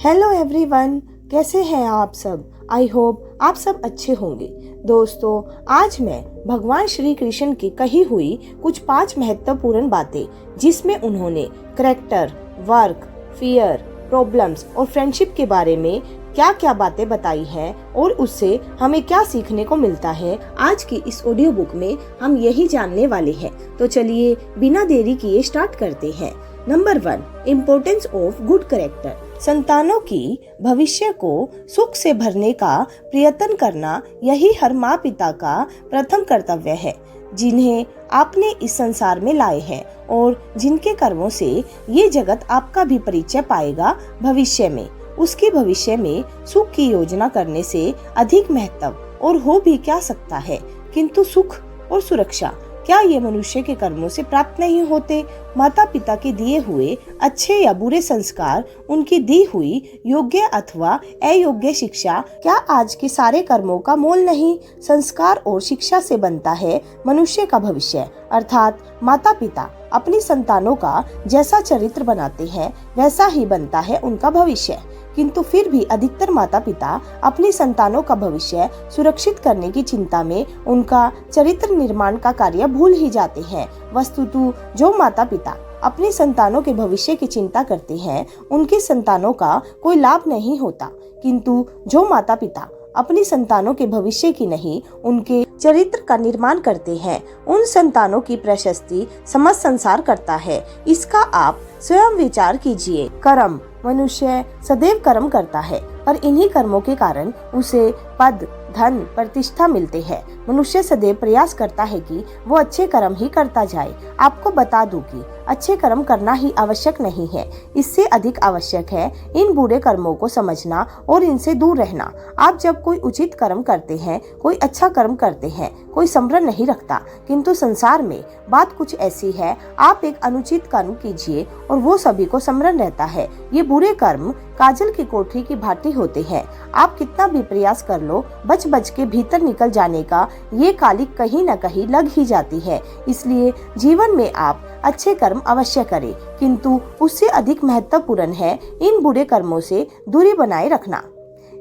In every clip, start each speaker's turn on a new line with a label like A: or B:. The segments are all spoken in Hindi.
A: हेलो एवरीवन, कैसे हैं आप सब। आई होप आप सब अच्छे होंगे। दोस्तों, आज मैं भगवान श्री कृष्ण की कही हुई कुछ 5 महत्वपूर्ण बातें जिसमें उन्होंने करैक्टर, वर्क, फियर, प्रॉब्लम्स और फ्रेंडशिप के बारे में क्या क्या बातें बताई हैं और उससे हमें क्या सीखने को मिलता है, आज की इस ऑडियो बुक में हम यही जानने वाले हैं। तो चलिए बिना देरी किए स्टार्ट करते हैं। Number 1, importance of good character. संतानों की भविष्य को सुख से भरने का प्रयत्न करना यही हर माँ पिता का प्रथम कर्तव्य है, जिन्हें आपने इस संसार में लाए हैं और जिनके कर्मों से ये जगत आपका भी परिचय पाएगा भविष्य में। उसके भविष्य में सुख की योजना करने से अधिक महत्व और हो भी क्या सकता है। किंतु सुख और सुरक्षा क्या ये मनुष्य के कर्मों से प्राप्त नहीं होते? माता पिता के दिए हुए अच्छे या बुरे संस्कार, उनकी दी हुई योग्य अथवा अयोग्य शिक्षा, क्या आज के सारे कर्मों का मोल नहीं? संस्कार और शिक्षा से बनता है मनुष्य का भविष्य। अर्थात माता पिता अपनी संतानों का जैसा चरित्र बनाते हैं वैसा ही बनता है उनका भविष्य। किंतु फिर भी अधिकतर माता पिता अपनी संतानों का भविष्य सुरक्षित करने की चिंता में उनका चरित्र निर्माण का कार्य भूल ही जाते हैं। वस्तुतः जो माता पिता अपनी संतानों के भविष्य की चिंता करते हैं उनकी संतानों का कोई लाभ नहीं होता, किंतु जो माता पिता अपनी संतानों के भविष्य की नहीं उनके चरित्र का निर्माण करते हैं, उन संतानों की प्रशस्ति समस्त संसार करता है। इसका आप स्वयं विचार कीजिए। कर्म, मनुष्य सदैव कर्म करता है, पर इन्हीं कर्मों के कारण उसे पद, धन, प्रतिष्ठा मिलते हैं। मनुष्य सदैव प्रयास करता है कि वो अच्छे कर्म ही करता जाए। आपको बता दूं कि अच्छे कर्म करना ही आवश्यक नहीं है, इससे अधिक आवश्यक है इन बुरे कर्मों को समझना और इनसे दूर रहना। आप जब कोई उचित कर्म करते हैं, कोई अच्छा कर्म करते हैं, कोई संवरण नहीं रखता, किंतु संसार में बात कुछ ऐसी है, आप एक अनुचित कर्म कीजिए और वो सभी को संवरण रहता है। ये बुरे कर्म काजल की कोठरी की भांति होते हैं। आप कितना भी प्रयास कर लो, बच बच के भीतर निकल जाने का ये कालिक कहीं न कहीं लग ही जाती है। इसलिए जीवन में आप अच्छे कर्म अवश्य करें, किंतु उससे अधिक महत्वपूर्ण है इन बुरे कर्मों से दूरी बनाए रखना।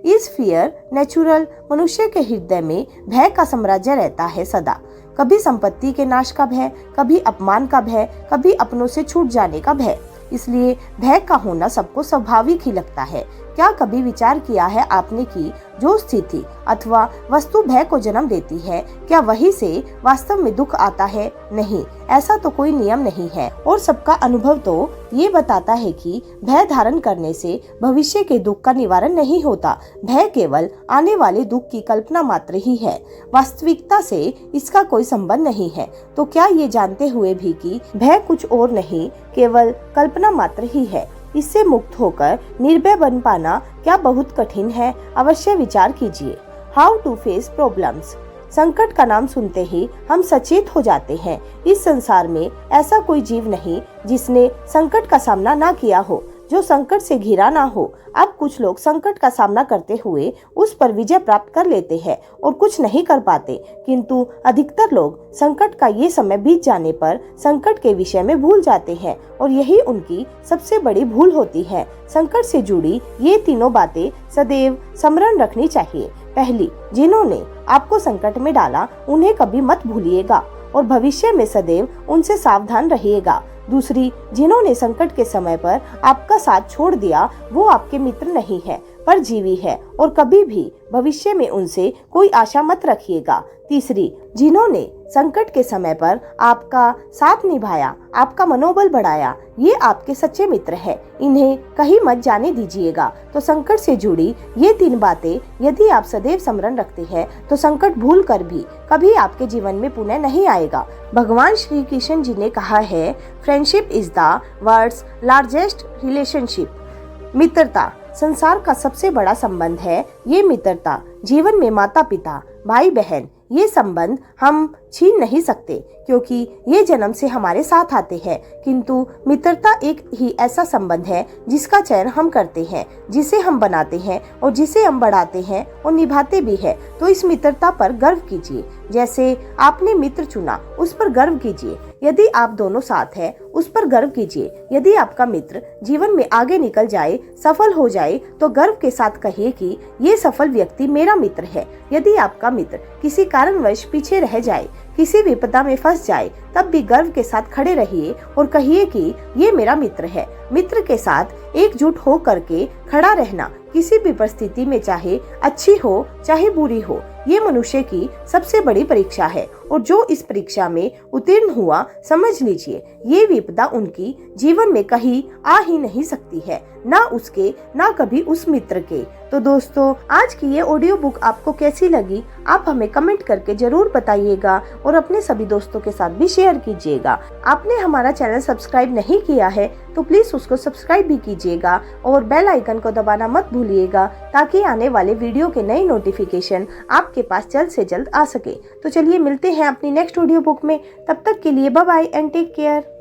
A: इस फियर नेचुरल, मनुष्य के हृदय में भय का साम्राज्य रहता है सदा। कभी संपत्ति के नाश का भय, कभी अपमान का भय, कभी अपनों से छूट जाने का भय। इसलिए भय का होना सबको स्वाभाविक ही लगता है। क्या कभी विचार किया है आपने कि जो स्थिति अथवा वस्तु भय को जन्म देती है, क्या वही से वास्तव में दुख आता है? नहीं, ऐसा तो कोई नियम नहीं है और सबका अनुभव तो ये बताता है कि भय धारण करने से भविष्य के दुख का निवारण नहीं होता। भय केवल आने वाले दुख की कल्पना मात्र ही है, वास्तविकता से इसका कोई संबंध नहीं है। तो क्या ये जानते हुए भी कि भय कुछ और नहीं, केवल कल्पना मात्र ही है, इससे मुक्त होकर निर्भय बन पाना क्या बहुत कठिन है? अवश्य विचार कीजिए। How to face problems. संकट का नाम सुनते ही हम सचेत हो जाते हैं। इस संसार में ऐसा कोई जीव नहीं जिसने संकट का सामना ना किया हो, जो संकट से घिरा ना हो। अब कुछ लोग संकट का सामना करते हुए उस पर विजय प्राप्त कर लेते हैं और कुछ नहीं कर पाते, किंतु अधिकतर लोग संकट का ये समय बीत जाने पर संकट के विषय में भूल जाते हैं और यही उनकी सबसे बड़ी भूल होती है। संकट से जुड़ी ये तीनों बातें सदैव स्मरण रखनी चाहिए। पहली, जिन्होंने आपको संकट में डाला उन्हें कभी मत भूलिएगा और भविष्य में सदैव उनसे सावधान रहिएगा। दूसरी, जिन्होंने संकट के समय पर आपका साथ छोड़ दिया वो आपके मित्र नहीं है, परजीवी है और कभी भी भविष्य में उनसे कोई आशा मत रखिएगा। तीसरी, जिन्होंने संकट के समय पर आपका साथ निभाया, आपका मनोबल बढ़ाया, ये आपके सच्चे मित्र है, इन्हें कहीं मत जाने दीजिएगा। तो संकट से जुड़ी ये 3 बातें यदि आप सदैव स्मरण रखते हैं तो संकट भूल कर भी कभी आपके जीवन में पुनः नहीं आएगा। भगवान श्री कृष्ण जी ने कहा है, friendship is the world's largest relationship. मित्रता संसार का सबसे बड़ा संबंध है। ये मित्रता जीवन में माता पिता, भाई बहन, ये संबंध हम छीन नहीं सकते क्योंकि ये जन्म से हमारे साथ आते हैं, किंतु मित्रता एक ही ऐसा संबंध है जिसका चयन हम करते हैं, जिसे हम बनाते हैं और जिसे हम बढ़ाते हैं और निभाते भी हैं। तो इस मित्रता पर गर्व कीजिए। जैसे आपने मित्र चुना, उस पर गर्व कीजिए। यदि आप दोनों साथ हैं उस पर गर्व कीजिए। यदि आपका मित्र जीवन में आगे निकल जाए, सफल हो जाए, तो गर्व के साथ कहिए कि ये सफल व्यक्ति मेरा मित्र है। यदि आपका मित्र किसी कारणवश पीछे रह जाए, किसी विपदा में फंस जाए, तब भी गर्व के साथ खड़े रहिए और कहिए कि ये मेरा मित्र है। मित्र के साथ एकजुट हो करके खड़ा रहना किसी भी परिस्थिति में, चाहे अच्छी हो चाहे बुरी हो, ये मनुष्य की सबसे बड़ी परीक्षा है। और जो इस परीक्षा में उत्तीर्ण हुआ, समझ लीजिए ये विपदा उनकी जीवन में कहीं आ ही नहीं सकती है, ना उसके ना कभी उस मित्र के। तो दोस्तों, आज की ये ऑडियो बुक आपको कैसी लगी, आप हमें कमेंट करके जरूर बताइएगा और अपने सभी दोस्तों के साथ भी शेयर कीजिएगा। आपने हमारा चैनल सब्सक्राइब नहीं किया है तो प्लीज उसको सब्सक्राइब भी कीजिएगा और बेल आइकन को दबाना मत भूलिएगा, ताकि आने वाले वीडियो के नए नोटिफिकेशन आपके पास जल्द से जल्द आ सके। तो चलिए मिलते हैं अपनी नेक्स्ट ऑडियो बुक में। तब तक के लिए bye bye and take care.